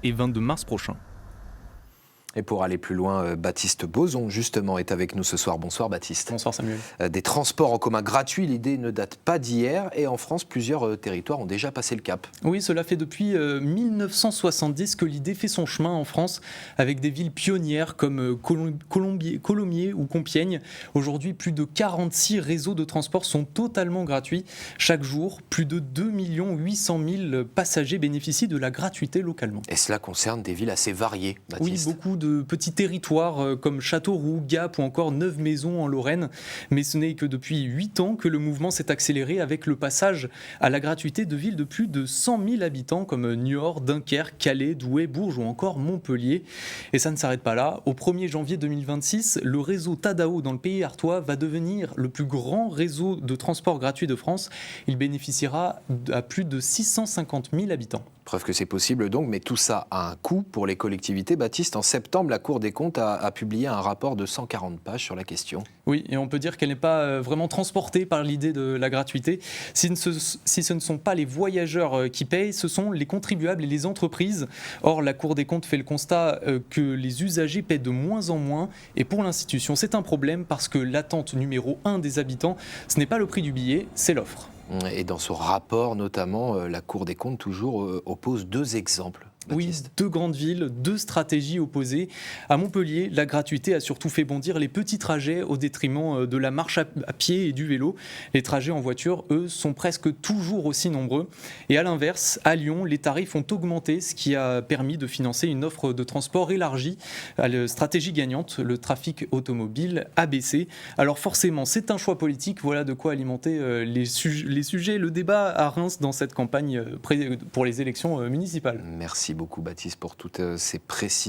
et 22 mars prochains. Et pour aller plus loin, Baptiste Bozon, justement, est avec nous ce soir. Bonsoir Baptiste. Bonsoir Samuel. Des transports en commun gratuits, l'idée ne date pas d'hier. Et en France, plusieurs territoires ont déjà passé le cap. Oui, cela fait depuis 1970 que l'idée fait son chemin en France, avec des villes pionnières comme Colomiers ou Compiègne. Aujourd'hui, plus de 46 réseaux de transport sont totalement gratuits. Chaque jour, plus de 2 800 000 passagers bénéficient de la gratuité localement. Et cela concerne des villes assez variées, Baptiste. Oui, beaucoup de petits territoires comme Châteauroux, Gap ou encore Neuve-Maisons en Lorraine. Mais ce n'est que depuis 8 ans que le mouvement s'est accéléré avec le passage à la gratuité de villes de plus de 100 000 habitants comme Niort, Dunkerque, Calais, Douai, Bourges ou encore Montpellier. Et ça ne s'arrête pas là. Au 1er janvier 2026, le réseau Tadao dans le pays artois va devenir le plus grand réseau de transport gratuit de France. Il bénéficiera à plus de 650 000 habitants. Preuve que c'est possible donc, mais tout ça a un coût pour les collectivités. Baptiste, en septembre, la Cour des comptes a publié un rapport de 140 pages sur la question. Oui, et on peut dire qu'elle n'est pas vraiment transportée par l'idée de la gratuité. Si ce ne sont pas les voyageurs qui payent, ce sont les contribuables et les entreprises. Or, la Cour des comptes fait le constat que les usagers paient de moins en moins. Et pour l'institution, c'est un problème parce que l'attente numéro 1 des habitants, ce n'est pas le prix du billet, c'est l'offre. Et dans ce rapport, notamment, la Cour des comptes toujours oppose deux exemples. Baptiste. Oui, deux grandes villes, deux stratégies opposées. À Montpellier, la gratuité a surtout fait bondir les petits trajets au détriment de la marche à pied et du vélo. Les trajets en voiture, eux, sont presque toujours aussi nombreux. Et à l'inverse, à Lyon, les tarifs ont augmenté, ce qui a permis de financer une offre de transport élargie. La stratégie gagnante, le trafic automobile a baissé. Alors forcément, c'est un choix politique. Voilà de quoi alimenter les sujets, le débat à Reims dans cette campagne pour les élections municipales. Merci beaucoup Baptiste pour toutes ces précisions.